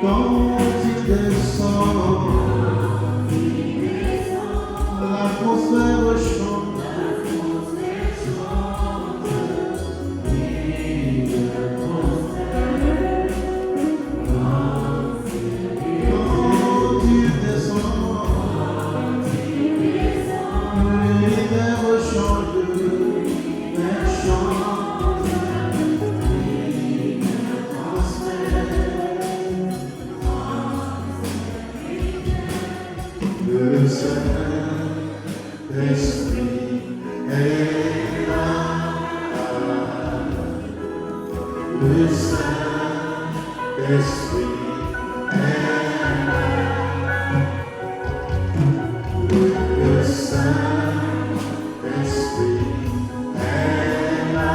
Quand il descend, l'atmosphère chante. Le Saint-Esprit est là. Le Saint-Esprit est là. Le Saint-Esprit est là.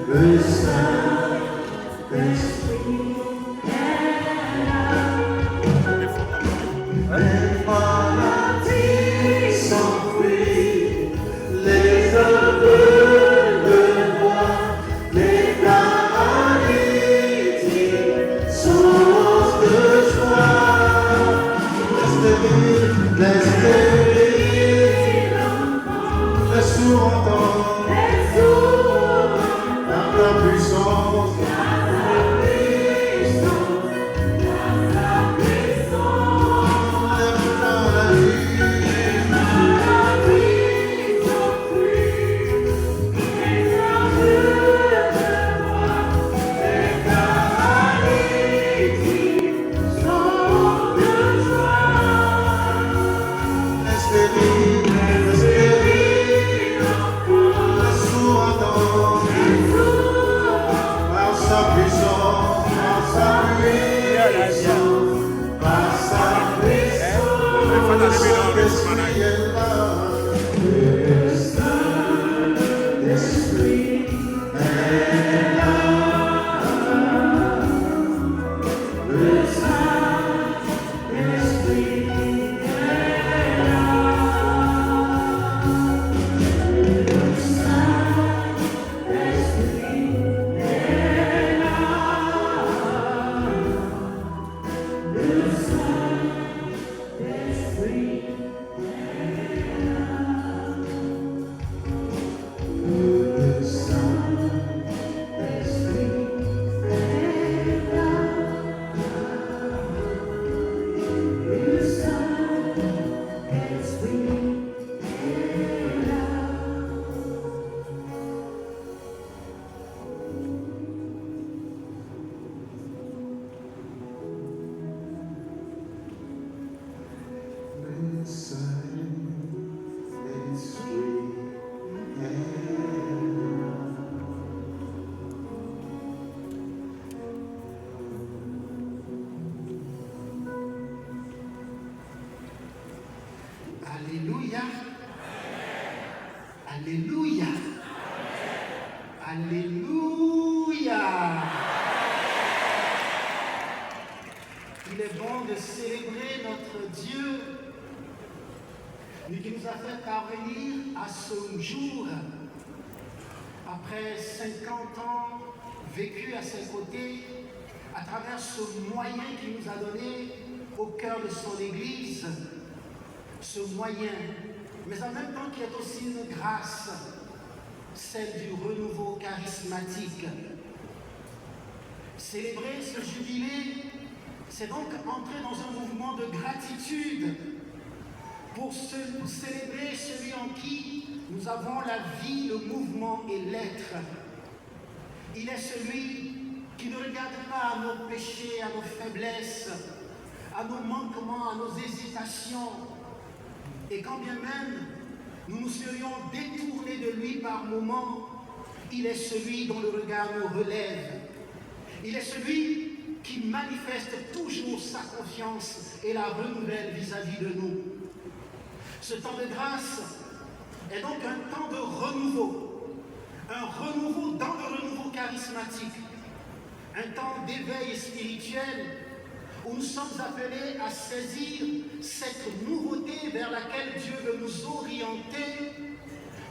Le Saint-Esprit. Les maladies s'enfuient, les aveugles voient, les paralytiques sont de joie. Les stériles, les sourds entendent, la puissance. Alléluia. Alléluia. Alléluia. Il est bon de célébrer notre Dieu, lui qui nous a fait parvenir à ce jour, après 50 ans vécus à ses côtés, à travers ce moyen qu'il nous a donné au cœur de son Église, ce moyen, mais en même temps qui est aussi une grâce, celle du renouveau charismatique. Célébrer ce jubilé, c'est donc entrer dans un mouvement de gratitude pour célébrer celui en qui nous avons la vie, le mouvement et l'être. Il est celui qui ne regarde pas à nos péchés, à nos faiblesses, à nos manquements, à nos hésitations. Et quand bien même nous nous serions détournés de lui par moments, il est celui dont le regard nous relève. Il est celui qui manifeste toujours sa confiance et la renouvelle vis-à-vis de nous. Ce temps de grâce est donc un temps de renouveau, un renouveau dans le renouveau charismatique, un temps d'éveil spirituel où nous sommes appelés à saisir cette nouveauté vers laquelle Dieu veut nous orienter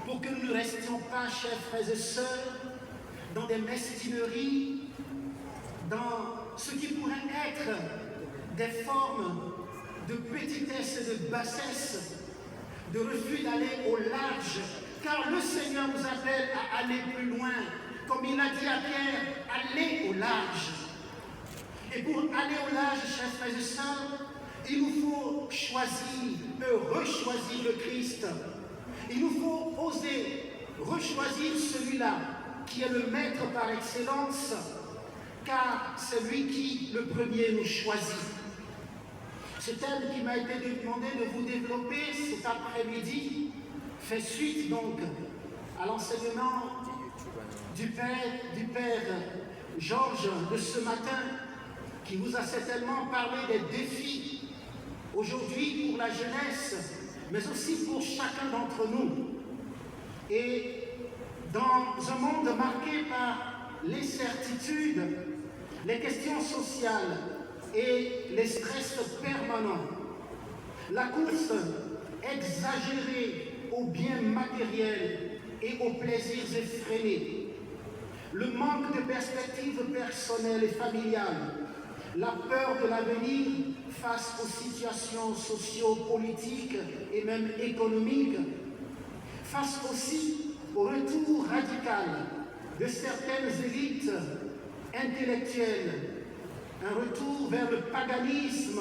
pour que nous ne restions pas, chers frères et sœurs, dans des mestineries dans ce qui pourrait être des formes de petitesse et de bassesse, de refus d'aller au large, car le Seigneur nous appelle à aller plus loin. Comme il a dit à Pierre, allez au large. Et pour aller au large, chers frères et sœurs, il nous faut choisir, rechoisir le Christ. Il nous faut oser rechoisir celui-là qui est le maître par excellence, car c'est lui qui, le premier, nous choisit. Ce thème qui m'a été demandé de vous développer cet après-midi fait suite donc à l'enseignement du Père Georges de ce matin, qui vous a certainement parlé des défis aujourd'hui pour la jeunesse, mais aussi pour chacun d'entre nous. Et dans un monde marqué par l'incertitude, les questions sociales et les stress permanents, la course exagérée aux biens matériels et aux plaisirs effrénés, le manque de perspectives personnelles et familiales, la peur de l'avenir face aux situations socio-politiques et même économiques, face aussi au retour radical de certaines élites intellectuelles, un retour vers le paganisme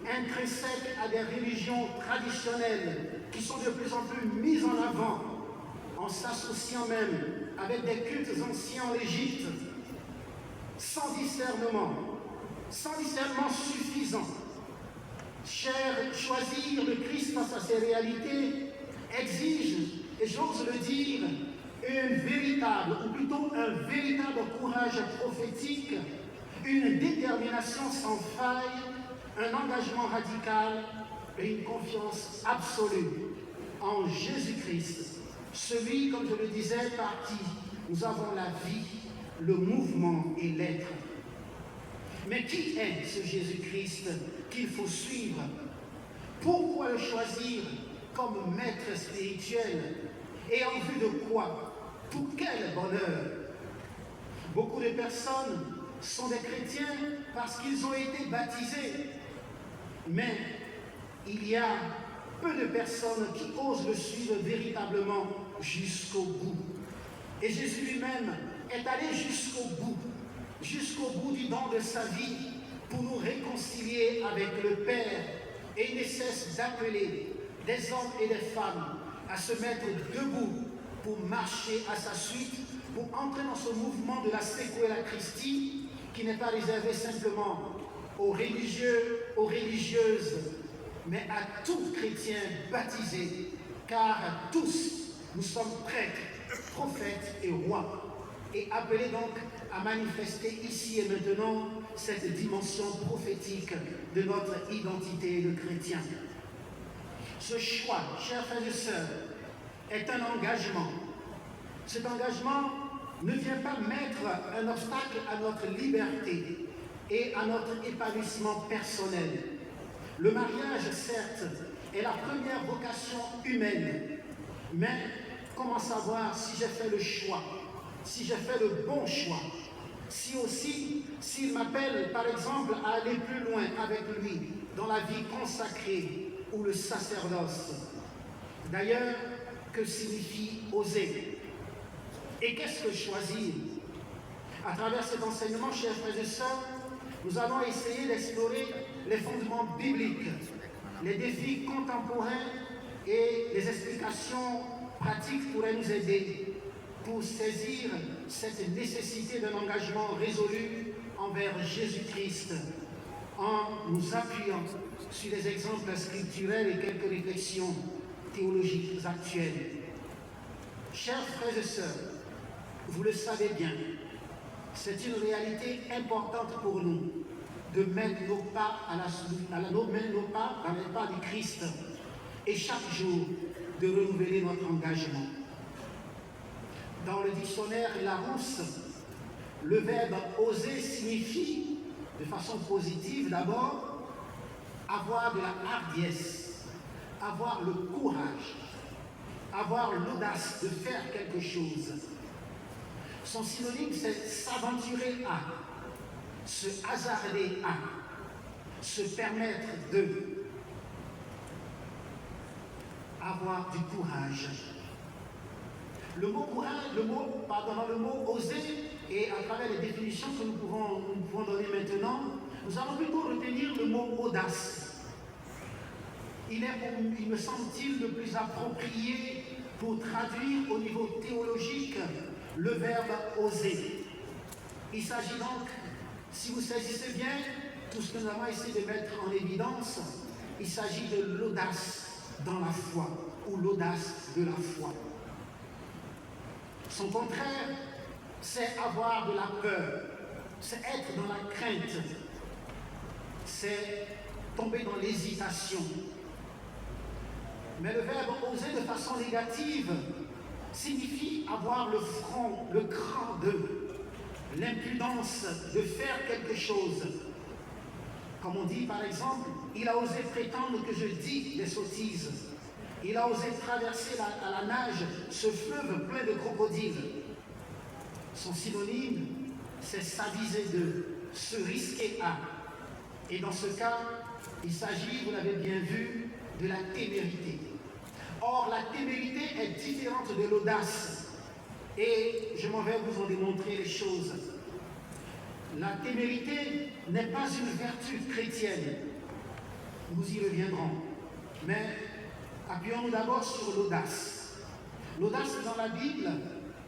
intrinsèque à des religions traditionnelles qui sont de plus en plus mises en avant, en s'associant même avec des cultes anciens en Égypte, sans discernement suffisant. Choisir le Christ face à ces réalités exige, et j'ose le dire, un véritable courage prophétique, une détermination sans faille, un engagement radical et une confiance absolue en Jésus-Christ, celui, comme je le disais, par qui nous avons la vie, le mouvement et l'être. Mais qui est ce Jésus-Christ qu'il faut suivre? Pourquoi le choisir comme maître spirituel? Et en vue de quoi? Pour quel bonheur? Beaucoup de personnes sont des chrétiens parce qu'ils ont été baptisés. Mais il y a peu de personnes qui osent le suivre véritablement jusqu'au bout. Et Jésus lui-même est allé jusqu'au bout du don de sa vie pour nous réconcilier avec le Père. Et il ne cesse d'appeler des hommes et des femmes à se mettre debout pour marcher à sa suite, pour entrer dans ce mouvement de la Sequela Christi, qui n'est pas réservé simplement aux religieux, aux religieuses, mais à tout chrétien baptisé, car tous nous sommes prêtres, prophètes et rois, et appelés donc à manifester ici et maintenant cette dimension prophétique de notre identité de chrétien. Ce choix, chers frères et sœurs, est un engagement. Cet engagement ne vient pas mettre un obstacle à notre liberté et à notre épanouissement personnel. Le mariage, certes, est la première vocation humaine, mais comment savoir si j'ai fait le choix, si j'ai fait le bon choix, si aussi, s'il m'appelle par exemple à aller plus loin avec lui dans la vie consacrée ou le sacerdoce. D'ailleurs, que signifie oser? Et qu'est-ce que choisir? À travers cet enseignement, chers frères et sœurs, nous allons essayer d'explorer les fondements bibliques, les défis contemporains et les explications pratiques pourraient nous aider pour saisir cette nécessité d'un engagement résolu envers Jésus-Christ, en nous appuyant sur les exemples scripturels et quelques réflexions théologiques actuelles. Chers frères et sœurs, vous le savez bien, c'est une réalité importante pour nous de mettre nos pas nos pas dans les pas du Christ et chaque jour de renouveler notre engagement. Dans le dictionnaire Larousse, le verbe oser signifie, de façon positive d'abord, avoir de la hardiesse, avoir le courage, avoir l'audace de faire quelque chose. Son synonyme, c'est s'aventurer à, se hasarder à, se permettre de, avoir du courage. Le mot courage, le mot oser, et à travers les définitions que nous pouvons donner maintenant, nous allons plutôt retenir le mot audace. Il me semble-t-il, le plus approprié pour traduire au niveau théologique le verbe oser. Il s'agit donc, si vous saisissez bien tout ce que nous avons essayé de mettre en évidence, il s'agit de l'audace dans la foi, ou l'audace de la foi. Son contraire, c'est avoir de la peur, c'est être dans la crainte, c'est tomber dans l'hésitation. Mais le verbe oser de façon négative signifie avoir le front, le cran de, l'impudence de faire quelque chose. Comme on dit par exemple, il a osé prétendre que je dis des sottises. Il a osé traverser à la nage ce fleuve plein de crocodiles. Son synonyme, c'est s'aviser de, se risquer à. Et dans ce cas, il s'agit, vous l'avez bien vu, de la témérité. Or, la témérité est différente de l'audace. Et je m'en vais vous en démontrer les choses. La témérité n'est pas une vertu chrétienne. Nous y reviendrons. Mais appuyons-nous d'abord sur l'audace. L'audace dans la Bible,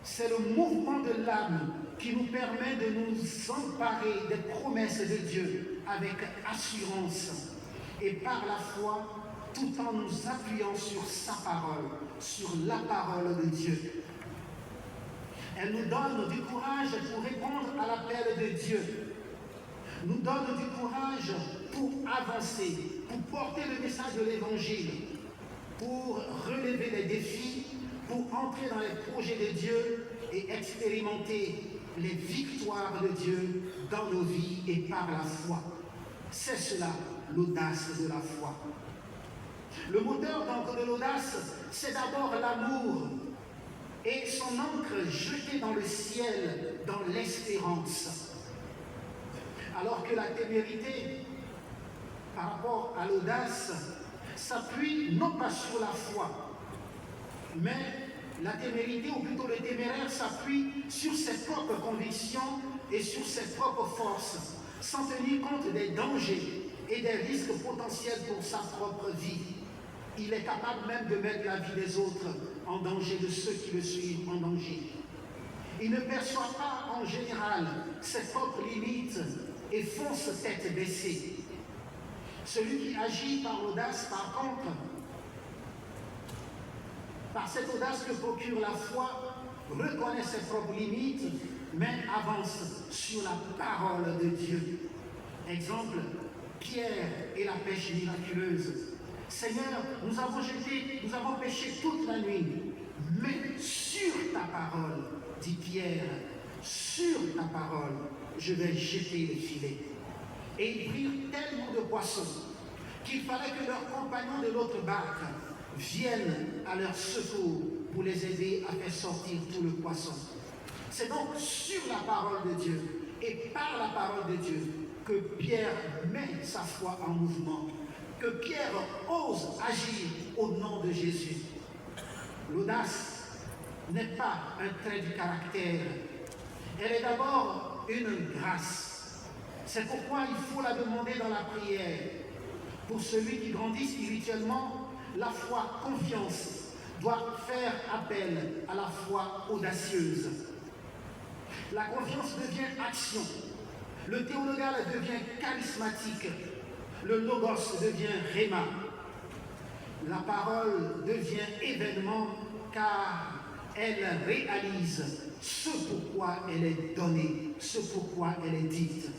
c'est le mouvement de l'âme qui nous permet de nous emparer des promesses de Dieu avec assurance et par la foi, tout en nous appuyant sur sa parole, sur la parole de Dieu. Elle nous donne du courage pour répondre à l'appel de Dieu. Nous donne du courage pour avancer, pour porter le message de l'Évangile, pour relever les défis, pour entrer dans les projets de Dieu et expérimenter les victoires de Dieu dans nos vies et par la foi. C'est cela, l'audace de la foi. Le moteur donc de l'audace, c'est d'abord l'amour et son encre jetée dans le ciel, dans l'espérance. Alors que la témérité, par rapport à l'audace, s'appuie non pas sur la foi, mais la témérité, ou plutôt le téméraire, s'appuie sur ses propres convictions et sur ses propres forces, sans tenir compte des dangers et des risques potentiels pour sa propre vie. Il est capable même de mettre la vie des autres en danger, de ceux qui le suivent en danger. Il ne perçoit pas en général ses propres limites et fonce tête baissée. Celui qui agit par l'audace, par contre, par cette audace que procure la foi, reconnaît ses propres limites, mais avance sur la parole de Dieu. Exemple, Pierre et la pêche miraculeuse. Seigneur, nous avons péché toute la nuit, mais sur ta parole, dit Pierre, sur ta parole, je vais jeter les filets. Et ils prirent tellement de poissons qu'il fallait que leurs compagnons de l'autre barque viennent à leur secours pour les aider à faire sortir tout le poisson. C'est donc sur la parole de Dieu et par la parole de Dieu que Pierre met sa foi en mouvement, que Pierre ose agir au nom de Jésus. L'audace n'est pas un trait du caractère, elle est d'abord une grâce. C'est pourquoi il faut la demander dans la prière. Pour celui qui grandit spirituellement, la foi confiance doit faire appel à la foi audacieuse. La confiance devient action, le théologal devient charismatique, le logos devient rhéma, la parole devient événement car elle réalise ce pourquoi elle est donnée, ce pourquoi elle est dite.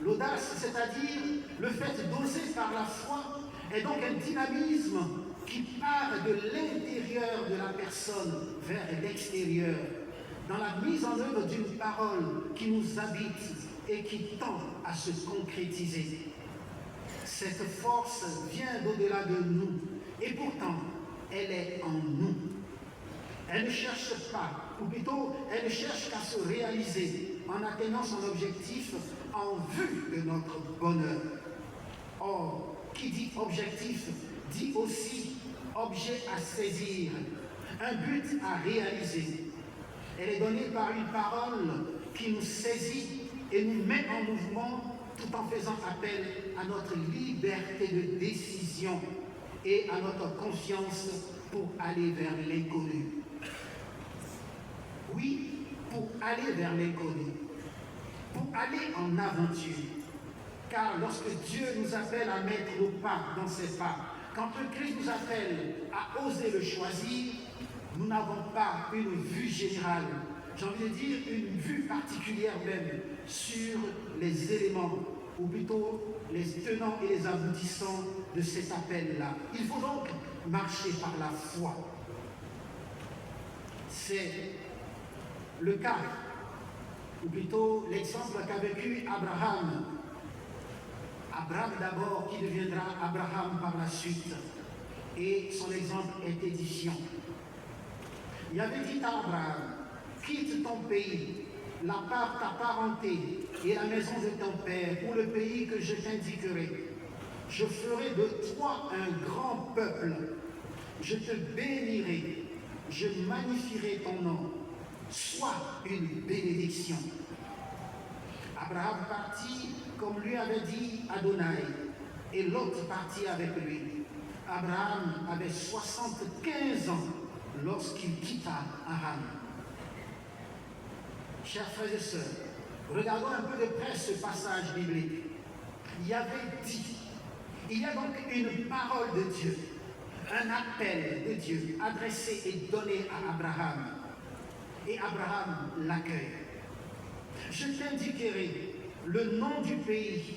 L'audace, c'est-à-dire le fait d'oser par la foi, est donc un dynamisme qui part de l'intérieur de la personne vers l'extérieur, dans la mise en œuvre d'une parole qui nous habite et qui tend à se concrétiser. Cette force vient d'au-delà de nous, et pourtant, elle est en nous. Elle ne cherche pas, ou plutôt, elle ne cherche qu'à se réaliser en atteignant son objectif en vue de notre bonheur. Or, qui dit objectif, dit aussi objet à saisir, un but à réaliser. Elle est donnée par une parole qui nous saisit et nous met en mouvement tout en faisant appel à notre liberté de décision et à notre confiance pour aller vers l'inconnu. Oui, pour aller vers l'inconnu, pour aller en aventure. Car lorsque Dieu nous appelle à mettre nos pas dans ses pas, quand le Christ nous appelle à oser le choisir, nous n'avons pas une vue générale, j'ai envie de dire une vue particulière même sur les éléments, ou plutôt les tenants et les aboutissants de cet appel-là. Il faut donc marcher par la foi. C'est le cas, ou plutôt l'exemple qu'a vécu Abraham. Abraham d'abord, qui deviendra Abraham par la suite. Et son exemple est édifiant. Il avait dit à Abraham, quitte ton pays, ta parenté et la maison de ton père pour le pays que je t'indiquerai. Je ferai de toi un grand peuple. Je te bénirai. Je magnifierai ton nom. Sois une bénédiction. Abraham partit comme lui avait dit Adonai, et l'autre partit avec lui. Abraham avait 75 ans lorsqu'il quitta Haran. Chers frères et sœurs, regardons un peu de près ce passage biblique. Il y a donc une parole de Dieu, un appel de Dieu adressé et donné à Abraham. Et Abraham l'accueille. Je t'indiquerai le nom du pays.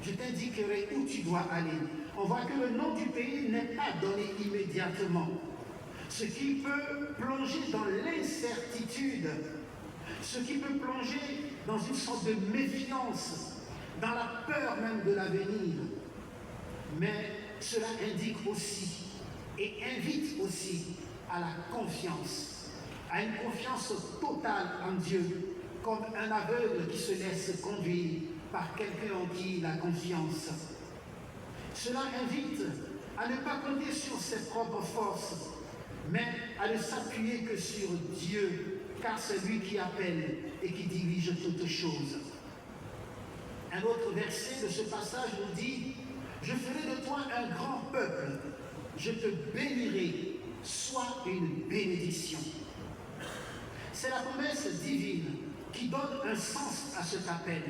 Je t'indiquerai où tu dois aller. On voit que le nom du pays n'est pas donné immédiatement. Ce qui peut plonger dans l'incertitude, ce qui peut plonger dans une sorte de méfiance, dans la peur même de l'avenir. Mais cela indique aussi et invite aussi à la confiance, à une confiance totale en Dieu, comme un aveugle qui se laisse conduire par quelqu'un en qui il a confiance. Cela invite à ne pas compter sur ses propres forces, mais à ne s'appuyer que sur Dieu, car c'est lui qui appelle et qui dirige toutes choses. Un autre verset de ce passage nous dit « Je ferai de toi un grand peuple, je te bénirai, sois une bénédiction ». C'est la promesse divine qui donne un sens à cet appel.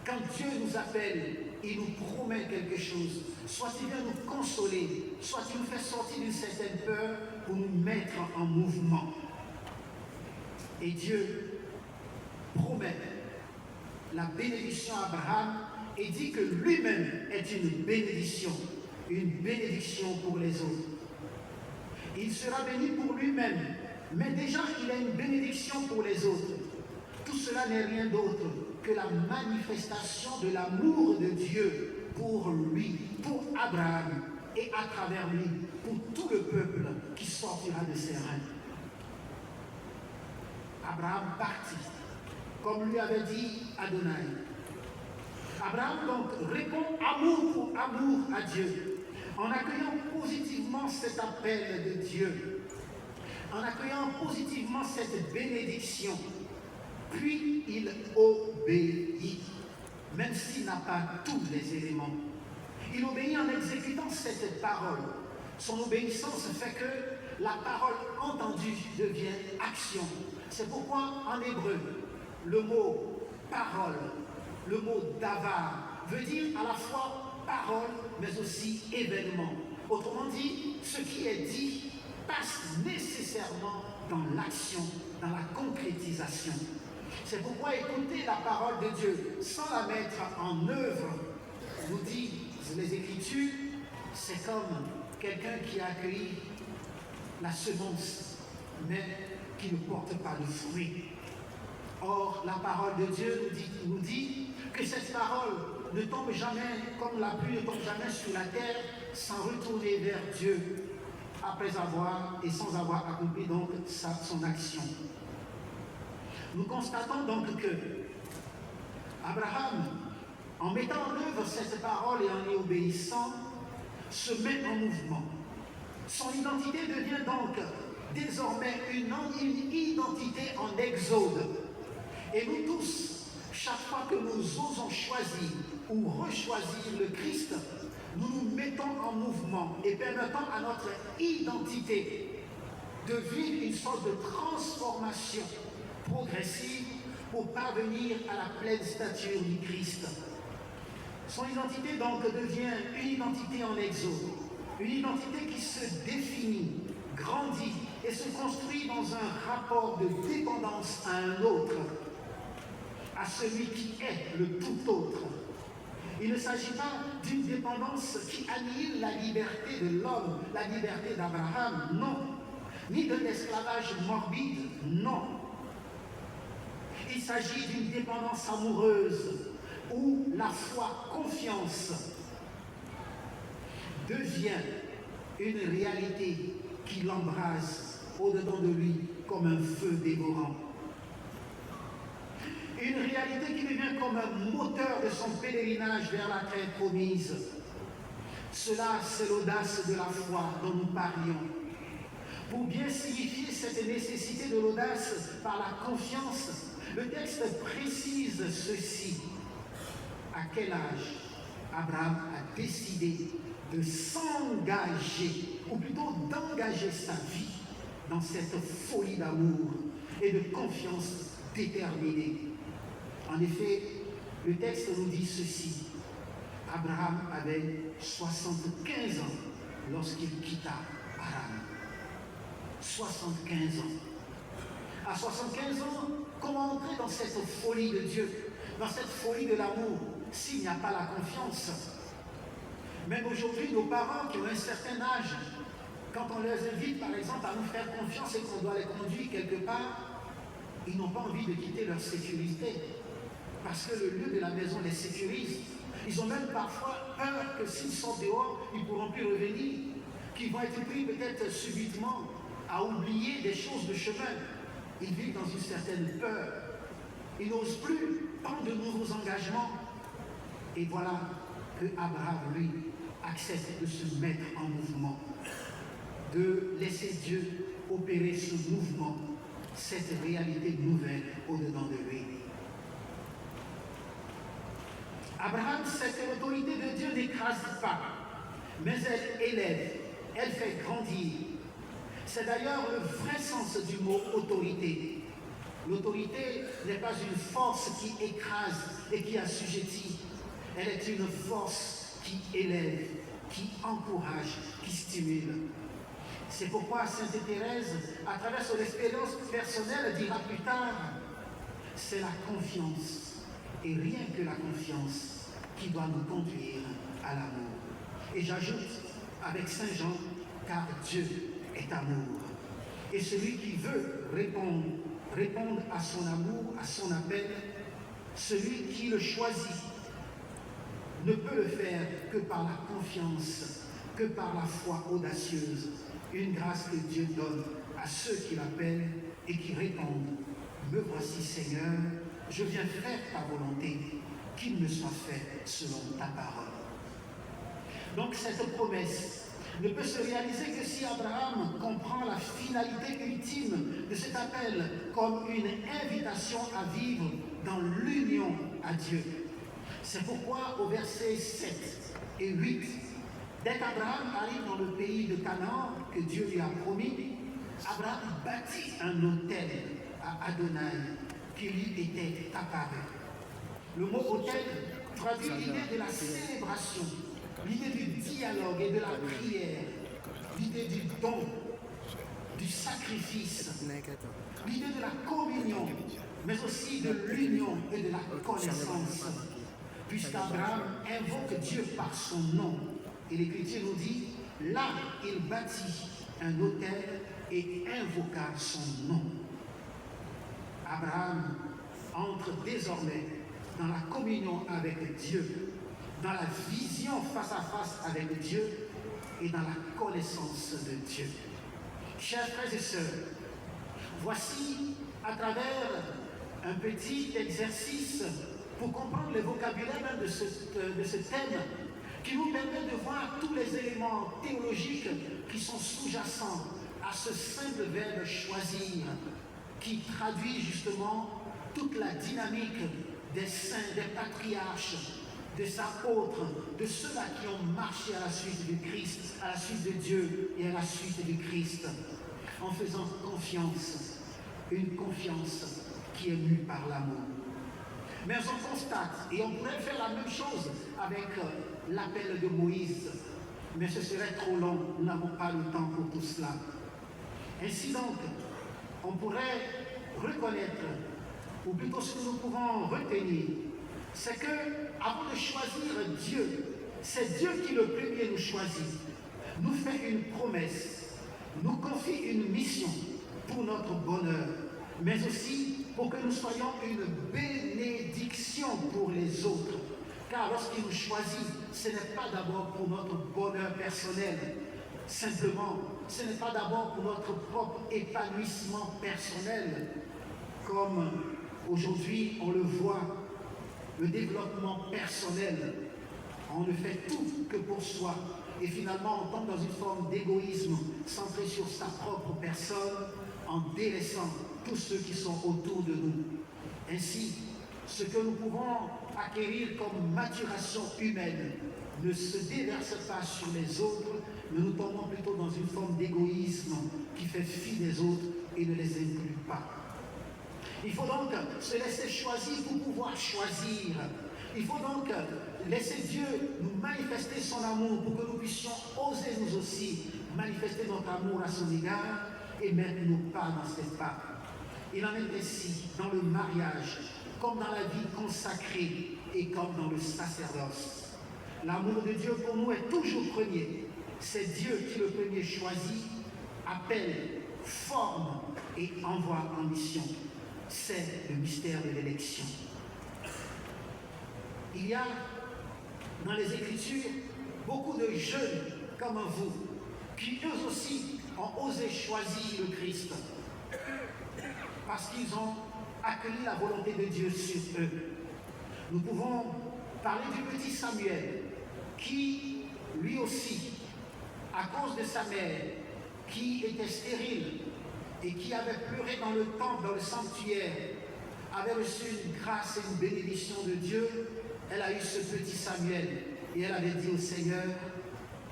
Quand Dieu nous appelle, il nous promet quelque chose. Soit il vient nous consoler, soit il nous fait sortir d'une certaine peur pour nous mettre en mouvement. Et Dieu promet la bénédiction à Abraham et dit que lui-même est une bénédiction pour les autres. Il sera béni pour lui-même, mais déjà il a une bénédiction pour les autres. Tout cela n'est rien d'autre que la manifestation de l'amour de Dieu pour lui, pour Abraham, et à travers lui, pour tout le peuple qui sortira de ses reins. Abraham partit, comme lui avait dit Adonai. Abraham donc répond amour pour amour à Dieu, en accueillant positivement cet appel de Dieu, en accueillant positivement cette bénédiction. Puis il obéit, même s'il n'a pas tous les éléments. Il obéit en exécutant cette parole. Son obéissance fait que la parole entendue devient action. C'est pourquoi en hébreu, le mot parole, le mot davar, veut dire à la fois parole, mais aussi événement. Autrement dit, ce qui est dit passe nécessairement dans l'action, dans la concrétisation. C'est pourquoi écouter la parole de Dieu sans la mettre en œuvre, nous disent les Écritures, c'est comme quelqu'un qui a accueilli la semence, mais qui ne porte pas de fruits. Or, la parole de Dieu nous dit que cette parole ne tombe jamais, comme la pluie ne tombe jamais sur la terre, sans retourner vers Dieu. après avoir et sans avoir accompli donc son action. Nous constatons donc que Abraham, en mettant en œuvre cette parole et en y obéissant, se met en mouvement. Son identité devient donc désormais une identité en exode. Et nous tous, chaque fois que nous osons choisir ou rechoisir le Christ, nous nous mettons en mouvement et permettons à notre identité de vivre une sorte de transformation progressive pour parvenir à la pleine stature du Christ. Son identité donc devient une identité en exode, une identité qui se définit, grandit et se construit dans un rapport de dépendance à un autre, à celui qui est le tout autre. Il ne s'agit pas d'une dépendance qui annihile la liberté de l'homme, la liberté d'Abraham, non, ni de l'esclavage morbide, non. Il s'agit d'une dépendance amoureuse où la foi, confiance, devient une réalité qui l'embrase au-dedans de lui comme un feu dévorant. Une réalité qui devient comme un moteur de son pèlerinage vers la terre promise. Cela, c'est l'audace de la foi dont nous parlions. Pour bien signifier cette nécessité de l'audace par la confiance, le texte précise ceci. À quel âge Abraham a décidé de s'engager, ou plutôt d'engager sa vie dans cette folie d'amour et de confiance déterminée. En effet, le texte nous dit ceci. Abraham avait 75 ans lorsqu'il quitta Haran. 75 ans. À 75 ans, comment entrer dans cette folie de Dieu, dans cette folie de l'amour, s'il n'y a pas la confiance? Même aujourd'hui, nos parents qui ont un certain âge, quand on les invite par exemple à nous faire confiance et qu'on doit les conduire quelque part, ils n'ont pas envie de quitter leur sécurité, parce que le lieu de la maison les sécurise. Ils ont même parfois peur que s'ils sont dehors, ils ne pourront plus revenir, qu'ils vont être pris peut-être subitement à oublier des choses de chemin. Ils vivent dans une certaine peur. Ils n'osent plus prendre de nouveaux engagements. Et voilà que Abraham, lui, accepte de se mettre en mouvement, de laisser Dieu opérer ce mouvement, cette réalité nouvelle au-dedans de lui. Abraham sait que l'autorité de Dieu n'écrase pas, mais elle élève, elle fait grandir. C'est d'ailleurs le vrai sens du mot autorité. L'autorité n'est pas une force qui écrase et qui assujettit. Elle est une force qui élève, qui encourage, qui stimule. C'est pourquoi Sainte Thérèse, à travers son expérience personnelle, dira plus tard, c'est la confiance, et rien que la confiance, qui doit nous conduire à l'amour. Et j'ajoute, avec Saint Jean, car Dieu est amour. Et celui qui veut répondre à son amour, à son appel, celui qui le choisit, ne peut le faire que par la confiance, que par la foi audacieuse, une grâce que Dieu donne à ceux qui l'appellent et qui répondent. Me voici Seigneur, je viens faire ta volonté, qu'il me soit fait selon ta parole. Donc cette promesse ne peut se réaliser que si Abraham comprend la finalité ultime de cet appel comme une invitation à vivre dans l'union à Dieu. C'est pourquoi au verset 7 et 8, dès qu'Abraham arrive dans le pays de Canaan que Dieu lui a promis, Abraham bâtit un autel à Adonai qui lui était apparu. Le mot autel traduit l'idée de la célébration, l'idée du dialogue et de la prière, l'idée du don, du sacrifice, l'idée de la communion, mais aussi de l'union et de la connaissance. Puisqu'Abraham invoque Dieu par son nom, et l'Écriture nous dit, là il bâtit un autel et invoqua son nom. Abraham entre désormais dans la communion avec Dieu, dans la vision face à face avec Dieu, et dans la connaissance de Dieu. Chers frères et sœurs, voici à travers un petit exercice pour comprendre le vocabulaire même de ce thème qui nous permet de voir tous les éléments théologiques qui sont sous-jacents à ce simple verbe choisir, qui traduit justement toute la dynamique des saints, des patriarches, des apôtres, de ceux-là qui ont marché à la suite du Christ, à la suite de Dieu et à la suite du Christ, en faisant confiance, une confiance qui est mue par l'amour. Mais on constate, et on pourrait faire la même chose avec l'appel de Moïse, mais ce serait trop long, nous n'avons pas le temps pour tout cela. Ainsi donc, on pourrait reconnaître, ou plutôt ce que nous pouvons retenir, c'est que avant de choisir Dieu, c'est Dieu qui le premier nous choisit, nous fait une promesse, nous confie une mission pour notre bonheur, mais aussi pour que nous soyons une bénédiction pour les autres. Car lorsqu'il nous choisit, ce n'est pas d'abord pour notre bonheur personnel, simplement, ce n'est pas d'abord pour notre propre épanouissement personnel, comme aujourd'hui on le voit, le développement personnel, on ne fait tout que pour soi, et finalement on tombe dans une forme d'égoïsme centré sur sa propre personne, en délaissant tous ceux qui sont autour de nous. Ainsi, ce que nous pouvons acquérir comme maturation humaine ne se déverse pas sur les autres, mais nous tombons plutôt dans une forme d'égoïsme qui fait fi des autres et ne les inclut pas. Il faut donc se laisser choisir pour pouvoir choisir. Il faut donc laisser Dieu nous manifester son amour pour que nous puissions oser nous aussi manifester notre amour à son égard et mettre nos pas dans ses pas. Il en est ainsi dans le mariage, comme dans la vie consacrée et comme dans le sacerdoce. L'amour de Dieu pour nous est toujours premier. C'est Dieu qui le premier choisit, appelle, forme et envoie en mission. C'est le mystère de l'élection. Il y a dans les Écritures beaucoup de jeunes comme vous qui eux aussi ont osé choisir le Christ parce qu'ils ont accueilli la volonté de Dieu sur eux. Nous pouvons parler du petit Samuel qui, lui aussi, à cause de sa mère, qui était stérile et qui avait pleuré dans le temple, dans le sanctuaire, avait reçu une grâce et une bénédiction de Dieu. Elle a eu ce petit Samuel et elle avait dit au Seigneur,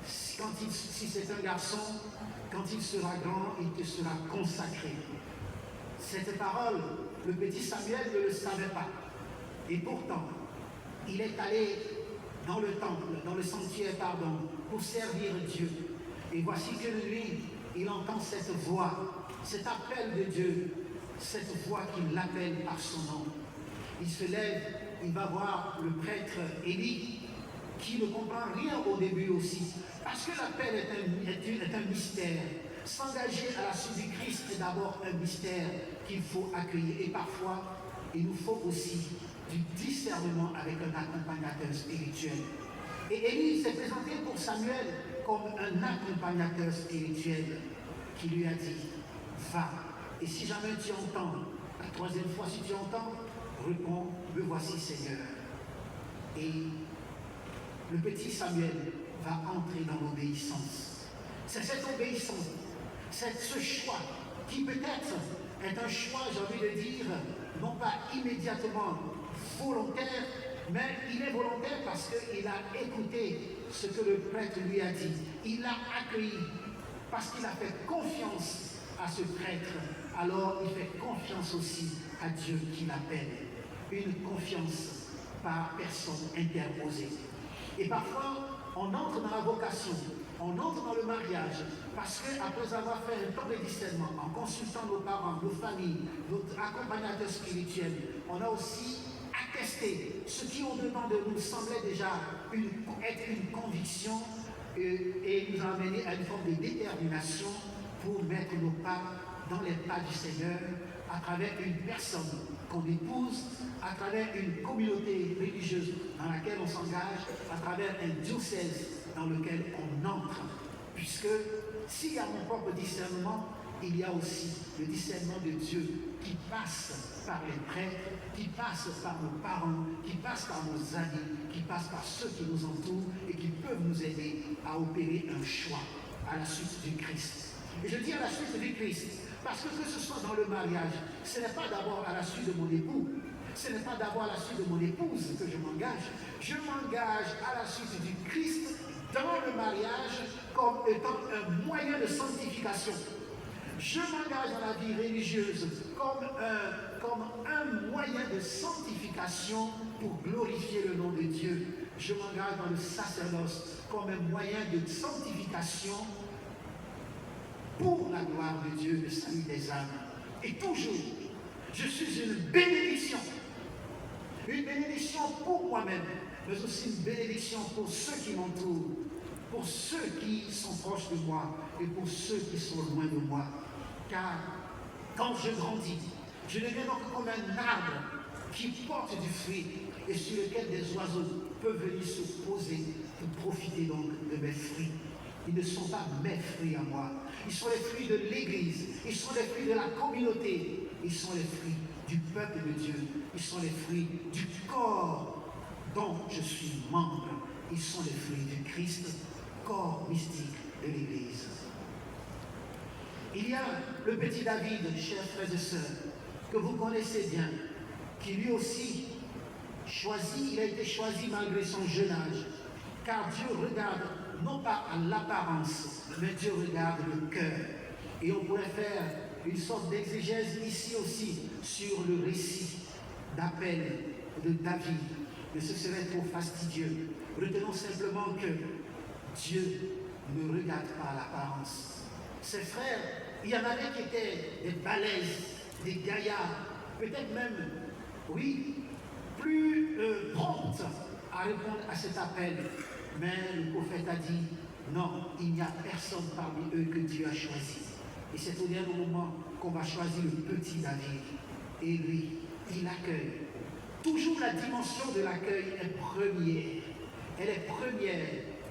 si c'est un garçon, quand il sera grand, il te sera consacré. Cette parole, le petit Samuel ne le savait pas. Et pourtant, il est allé dans le temple, dans le sanctuaire, pour servir Dieu. Et voici que lui, il entend cette voix, cet appel de Dieu, cette voix qui l'appelle par son nom. Il se lève, il va voir le prêtre Élie, qui ne comprend rien au début aussi, parce que l'appel est un mystère. S'engager à la suite du Christ est d'abord un mystère qu'il faut accueillir. Et parfois, il nous faut aussi du discernement avec un accompagnateur spirituel. Et Élie s'est présenté pour Samuel comme un accompagnateur spirituel qui lui a dit, va. Et si jamais tu entends, la troisième fois si tu entends, réponds, me voici Seigneur. Et le petit Samuel va entrer dans l'obéissance. C'est cette obéissance, c'est ce choix qui peut-être est un choix, j'ai envie de dire, non pas immédiatement volontaire, mais il est volontaire parce qu'il a écouté ce que le prêtre lui a dit. Il l'a accueilli parce qu'il a fait confiance à ce prêtre. Alors il fait confiance aussi à Dieu qui l'appelle. Une confiance par personne interposée. Et parfois, on entre dans la vocation, on entre dans le mariage, parce qu'après avoir fait un temps de discernement, en consultant nos parents, nos familles, notre accompagnateur spirituel, on a aussi attesté ce qui au-dedans de nous semblait déjà être une conviction et nous a amené à une forme de détermination pour mettre nos pas dans les pas du Seigneur à travers une personne qu'on épouse, à travers une communauté religieuse dans laquelle on s'engage, à travers un diocèse dans lequel on entre. puisque s'il y a mon propre discernement, il y a aussi le discernement de Dieu qui passe par les prêtres, qui passe par nos parents, qui passe par nos amis, qui passe par ceux qui nous entourent et qui peuvent nous aider à opérer un choix à la suite du Christ. Et je dis à la suite du Christ, parce que ce soit dans le mariage, ce n'est pas d'abord à la suite de mon époux, ce n'est pas d'abord à la suite de mon épouse que je m'engage à la suite du Christ dans le mariage comme étant un moyen de sanctification. Je m'engage dans la vie religieuse comme un moyen de sanctification pour glorifier le nom de Dieu. Je m'engage dans le sacerdoce comme un moyen de sanctification pour la gloire de Dieu, le salut des âmes. Et toujours, je suis une bénédiction pour moi-même, mais aussi une bénédiction pour ceux qui m'entourent, pour ceux qui sont proches de moi et pour ceux qui sont loin de moi. Car quand je grandis, je deviens donc comme un arbre qui porte du fruit et sur lequel des oiseaux peuvent venir se poser pour profiter donc de mes fruits. Ils ne sont pas mes fruits à moi. Ils sont les fruits de l'Église. Ils sont les fruits de la communauté. Ils sont les fruits du peuple de Dieu. Ils sont les fruits du corps dont je suis membre. Ils sont les fruits du Christ, corps mystique de l'Église. Il y a le petit David, chers frères et sœurs, que vous connaissez bien, qui lui aussi il a été choisi malgré son jeune âge, car Dieu regarde non pas à l'apparence, mais Dieu regarde le cœur. Et on pourrait faire une sorte d'exégèse ici aussi sur le récit d'appel de David, mais ce serait trop fastidieux. Retenons simplement que Dieu ne regarde pas à l'apparence. Ses frères, il y en avait qui étaient des balèzes, des gaillards, peut-être même, oui, plus promptes à répondre à cet appel. Mais le prophète a dit, non, il n'y a personne parmi eux que Dieu a choisi. Et c'est au dernier moment qu'on va choisir le petit David. Et lui, il accueille. Toujours la dimension de l'accueil est première. Elle est première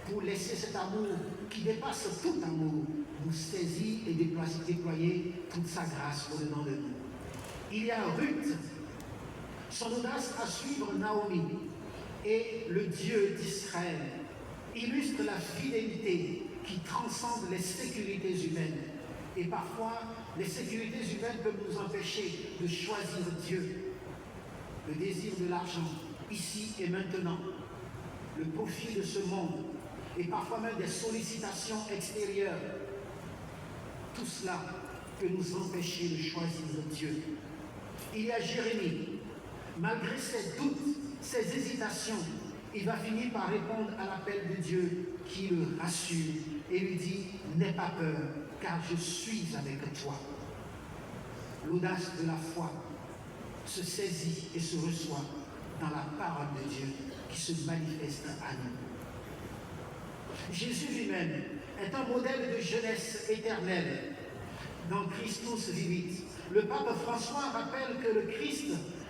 pour laisser cet amour qui dépasse tout amour, nous saisir et déployer toute sa grâce au-dedans de nous. Il y a Ruth, son audace à suivre Naomi et le Dieu d'Israël illustre la fidélité qui transcende les sécurités humaines. Et parfois, les sécurités humaines peuvent nous empêcher de choisir Dieu. Le désir de l'argent, ici et maintenant, le profit de ce monde, et parfois même des sollicitations extérieures. Tout cela peut nous empêcher de choisir Dieu. Il y a Jérémie, malgré ses doutes, ses hésitations, il va finir par répondre à l'appel de Dieu qui le rassure et lui dit « N'aie pas peur, car je suis avec toi ». L'audace de la foi se saisit et se reçoit dans la parole de Dieu qui se manifeste à nous. Jésus lui-même est un modèle de jeunesse éternelle dans Christus vivit. Le pape François rappelle que le Christ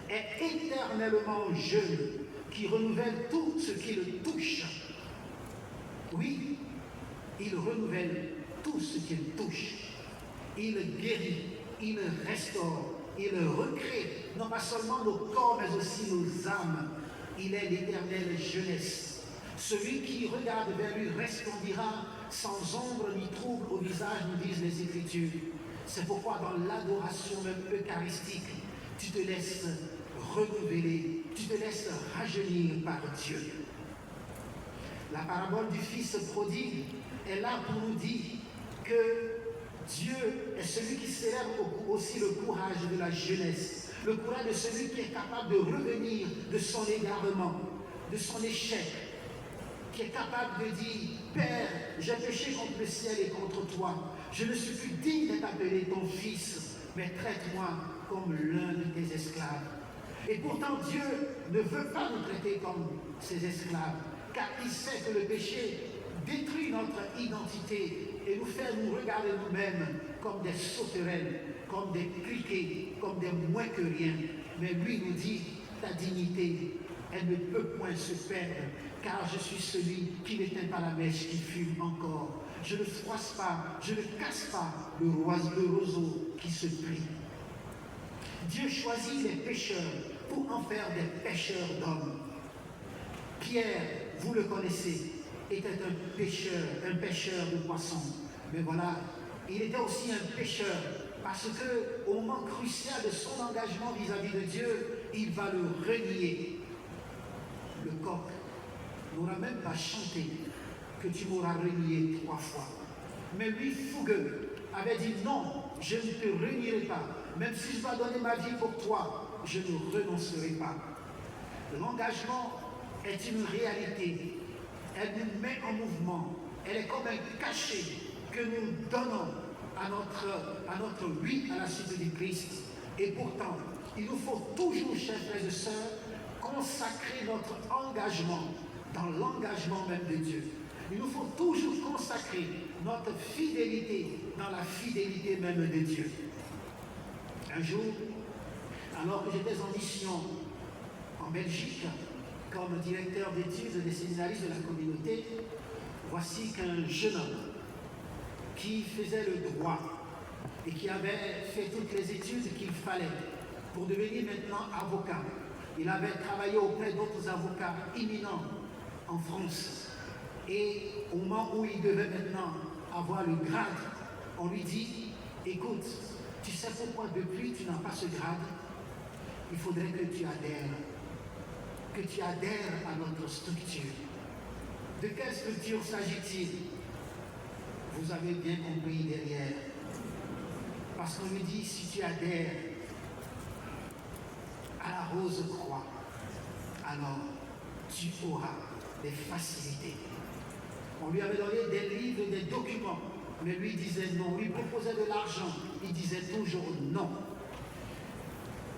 est éternellement jeune, qui renouvelle tout ce qui le touche. Oui, il renouvelle tout ce qu'il touche. Il guérit, il restaure, il recrée, non pas seulement nos corps, mais aussi nos âmes. Il est l'éternelle jeunesse. Celui qui regarde vers lui resplendira sans ombre ni trouble au visage, nous disent les Écritures. C'est pourquoi dans l'adoration même eucharistique, tu te laisses renouveler, tu te laisses rajeunir par Dieu. La parabole du fils prodigue est là pour nous dire que Dieu est celui qui célèbre aussi le courage de la jeunesse, le courage de celui qui est capable de revenir de son égarement, de son échec, qui est capable de dire « Père, j'ai péché contre le ciel et contre toi. Je ne suis plus digne d'être appelé ton fils, mais traite-moi comme l'un de tes esclaves. » Et pourtant, Dieu ne veut pas nous traiter comme ses esclaves, car il sait que le péché détruit notre identité et nous fait nous regarder nous-mêmes comme des sauterelles, comme des criquets, comme des moins que rien. Mais lui nous dit, ta dignité, elle ne peut point se perdre, car je suis celui qui n'éteint pas la mèche qui fume encore. je ne froisse pas, je ne casse pas le roseau qui se plie. Dieu choisit les pécheurs pour en faire des pêcheurs d'hommes. Pierre, vous le connaissez, était un pêcheur de poissons. Mais voilà, il était aussi un pécheur parce qu'au moment crucial de son engagement vis-à-vis de Dieu, il va le renier. Le coq n'aura même pas chanté que tu m'auras renié 3 fois. Mais lui, fougueux, avait dit non, je ne te renierai pas. Même si je dois donner ma vie pour toi, je ne renoncerai pas. L'engagement est une réalité. Elle nous met en mouvement. Elle est comme un cachet que nous donnons à notre oui à la suite du Christ. Et pourtant, il nous faut toujours, chers frères et sœurs, consacrer notre engagement dans l'engagement même de Dieu. Il nous faut toujours consacrer notre fidélité dans la fidélité même de Dieu. Un jour, alors que j'étais en mission en Belgique, comme directeur d'études des séminaristes de la communauté, voici qu'un jeune homme qui faisait le droit et qui avait fait toutes les études qu'il fallait pour devenir maintenant avocat. Il avait travaillé auprès d'autres avocats éminents en France. Et au moment où il devait maintenant avoir le grade, on lui dit, écoute, tu sais pourquoi depuis tu n'as pas ce grade? Il faudrait que tu adhères à notre structure. De quelle structure s'agit-il? Vous avez bien compris derrière. Parce qu'on lui dit, si tu adhères à la Rose Croix, alors tu auras des facilités. On lui avait donné des livres, des documents, mais lui disait non. On lui proposait de l'argent, il disait toujours non.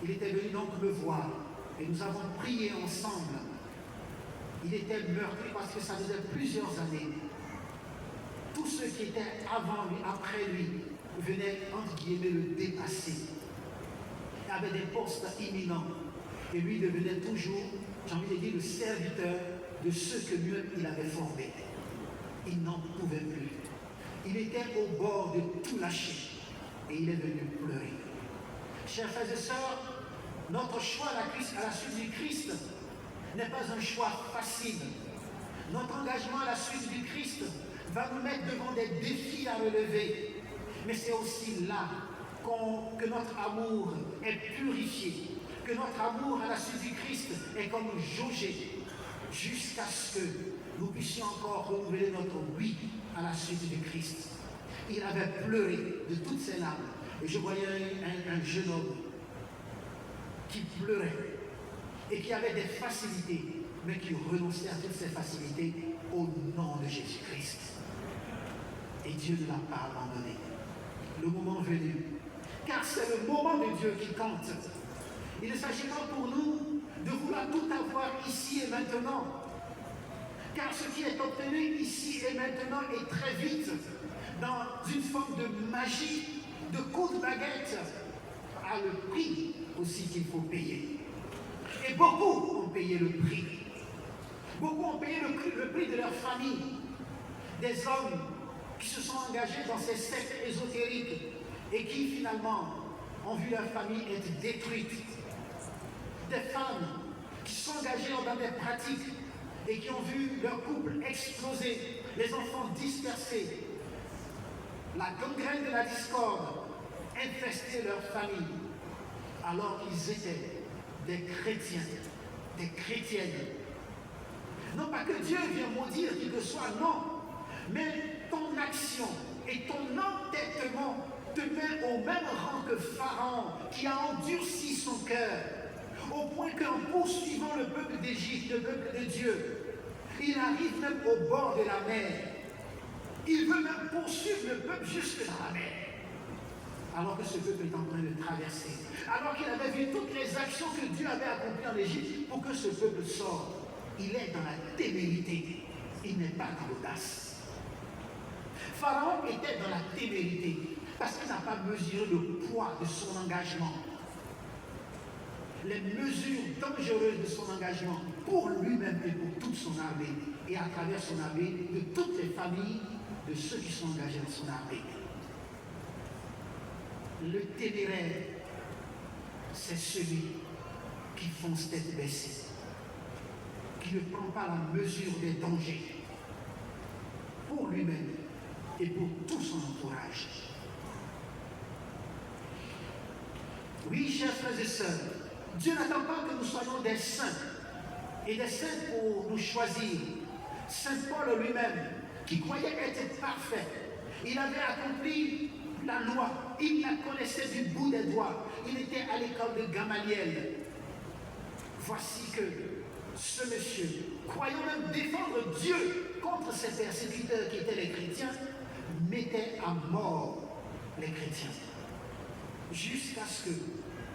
Il était venu donc me voir et nous avons prié ensemble. Il était meurtri parce que ça faisait plusieurs années. Tous ceux qui étaient avant lui, après lui, venaient, entre guillemets, le dépasser. Il avait des postes imminents. Et lui devenait toujours, j'ai envie de dire, le serviteur de ceux que lui il avait formés. Il n'en pouvait plus. Il était au bord de tout lâcher. Et il est venu pleurer. Chers frères et sœurs, notre choix à la suite du Christ n'est pas un choix facile. Notre engagement à la suite du Christ va nous mettre devant des défis à relever. Mais c'est aussi là que notre amour est purifié, que notre amour à la suite du Christ est comme jaugé, jusqu'à ce que nous puissions encore renouveler notre oui à la suite du Christ. Il avait pleuré de toutes ses larmes. Et je voyais un jeune homme qui pleurait et qui avait des facilités, mais qui renonçait à toutes ces facilités au nom de Jésus-Christ. Et Dieu ne l'a pas abandonné. Le moment venu, car c'est le moment de Dieu qui compte. Il ne s'agit pas pour nous de vouloir tout avoir ici et maintenant, car ce qui est obtenu ici et maintenant est très vite, dans une forme de magie, de coup de baguette, à le prix aussi qu'il faut payer. Et beaucoup ont payé le prix. Beaucoup ont payé le prix de leur famille. Des hommes qui se sont engagés dans ces sectes ésotériques et qui finalement ont vu leur famille être détruite. Des femmes qui se sont engagées dans des pratiques et qui ont vu leur couple exploser, les enfants dispersés, la gangrène de la discorde infester leur famille, alors qu'ils étaient des chrétiens, des chrétiennes. Non pas que Dieu vient maudire qui que soit, non, mais ton action et ton entêtement te met au même rang que Pharaon, qui a endurci son cœur, au point qu'en poursuivant le peuple d'Égypte, le peuple de Dieu, il arrive même au bord de la mer. Il veut même poursuivre le peuple jusque dans la mer. Alors que ce peuple est en train de traverser. Alors qu'il avait vu toutes les actions que Dieu avait accomplies en Égypte pour que ce peuple sorte. Il est dans la témérité. Il n'est pas dans l'audace. Pharaon était dans la témérité parce qu'il n'a pas mesuré le poids de son engagement. Les mesures dangereuses de son engagement pour lui-même et pour toute son armée, et à travers son armée, de toutes les familles de ceux qui sont engagés dans son armée. Le téméraire, c'est celui qui fonce tête baissée, qui ne prend pas la mesure des dangers pour lui-même et pour tout son entourage. Oui, chers frères et sœurs, Dieu n'attend pas que nous soyons des saints et des saints pour nous choisir. Saint Paul lui-même, qui croyait être parfait, il avait accompli la loi, il la connaissait du bout des doigts, il était à l'école de Gamaliel. Voici que ce monsieur, croyant même défendre Dieu contre ses persécuteurs qui étaient les chrétiens, mettait à mort les chrétiens. Jusqu'à ce que,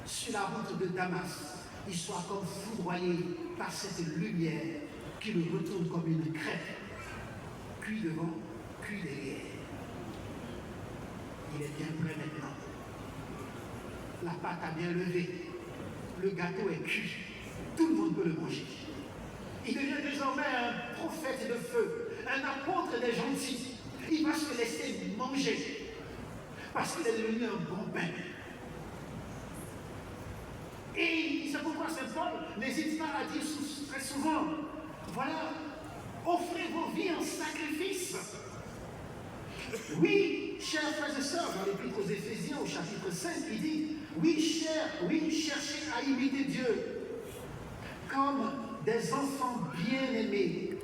sur la route de Damas, il soit comme foudroyé par cette lumière qui le retourne comme une crêpe, cuit devant, cuit derrière. Il est bien prêt maintenant. La pâte a bien levé, le gâteau est cuit, tout le monde peut le manger. Il devient désormais un prophète de feu, un apôtre des gentils. Il va se laisser manger parce qu'il est devenu un bon pain. Et c'est pourquoi Saint Paul n'hésite pas à dire très souvent, voilà, offrez vos vies en sacrifice. Oui, chers frères et sœurs, dans l'Épître aux Éphésiens au chapitre 5, il dit, oui, cherchez à imiter Dieu comme des enfants bien-aimés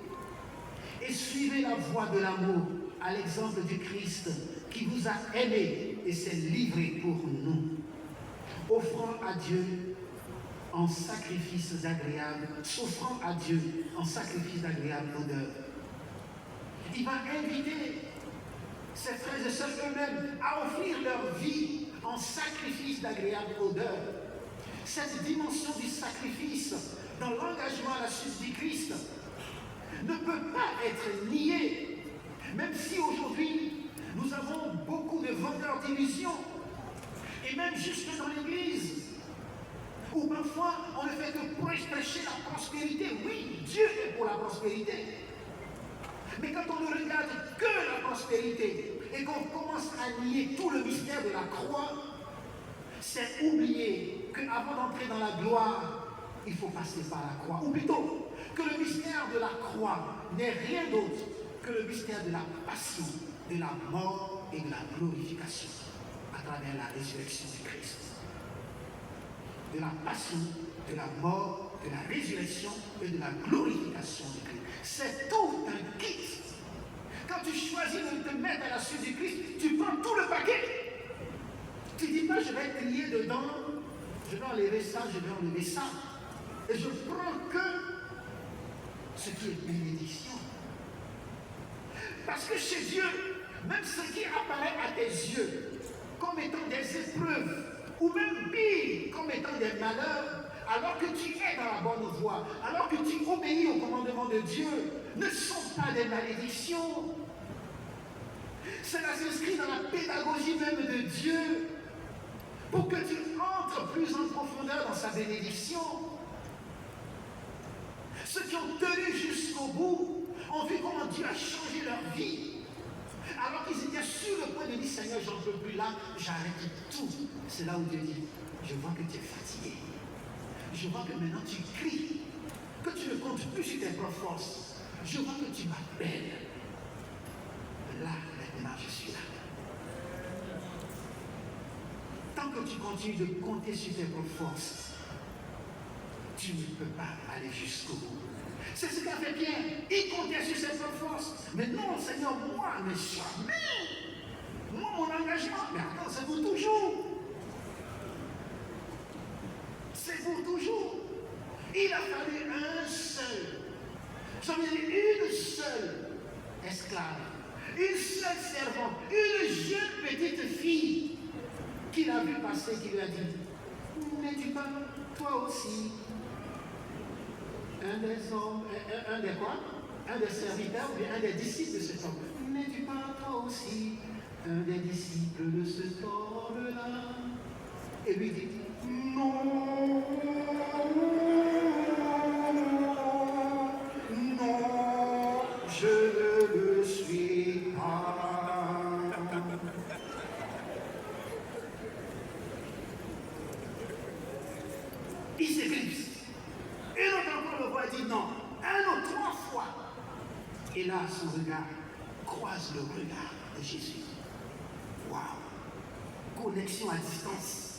et suivez la voie de l'amour à l'exemple du Christ qui vous a aimés et s'est livré pour nous, offrant à Dieu en sacrifices agréables, s'offrant à Dieu en sacrifice d'agréable odeur. Il va inviter ses frères et sœurs eux-mêmes à offrir leur vie en sacrifice d'agréable odeur. Cette dimension du sacrifice dans l'engagement à la suite du Christ ne peut pas être niée, même si aujourd'hui nous avons beaucoup de vendeurs d'illusions, et même jusque dans l'Église, où parfois on ne fait que prêcher la prospérité. Oui, Dieu est pour la prospérité. Mais quand on ne regarde que la prospérité et qu'on commence à nier tout le mystère de la croix, c'est oublier qu'avant d'entrer dans la gloire, il faut passer par la croix. Ou plutôt, que le mystère de la croix n'est rien d'autre que le mystère de la passion, de la mort et de la glorification à travers la résurrection du Christ. De la passion, de la mort, de la résurrection et de la glorification du Christ. C'est tout un kit. Quand tu choisis de te mettre à la suite du Christ, tu prends tout le paquet. Tu ne dis pas, je vais trier dedans, je vais enlever ça, je vais enlever ça. Et je prends que ce qui est bénédiction. Parce que chez Dieu, même ce qui apparaît à tes yeux comme étant des épreuves, ou même pire, comme étant des malheurs, alors que tu es dans la bonne voie, alors que tu obéis au commandement de Dieu, ne sont pas des malédictions. Cela s'inscrit dans la pédagogie même de Dieu, pour que tu entres plus en profondeur dans sa bénédiction. Ceux qui ont tenu jusqu'au bout ont vu comment Dieu a changé leur vie. Alors qu'ils étaient sur le point de dire, Seigneur, j'en peux plus là, j'arrête tout. C'est là où Dieu dit, je vois que tu es fatigué. Je vois que maintenant tu cries, que tu ne comptes plus sur tes propres forces. Je vois que tu m'appelles. Là, maintenant, je suis là. Tant que tu continues de compter sur tes propres forces, tu ne peux pas aller jusqu'au bout. C'est ce qu'a fait Pierre. Il comptait sur ses propres forces. Mais non, Seigneur, moi, mais jamais. Moi, mon engagement, mais attends, c'est vous toujours. C'est vous toujours. Il a fallu un seul. J'en ai dit une seule esclave, une seule servante, une jeune petite fille qui l'a vu passer, qui lui a dit, n'es-tu pas toi aussi un des hommes, un des quoi? Un des serviteurs ou bien un des disciples de cet homme? N'es-tu pas toi aussi un des disciples de cet homme-là? Et lui dit, non, non, je ne le suis pas. Et là, son regard croise le regard de Jésus. Waouh! Connexion à distance.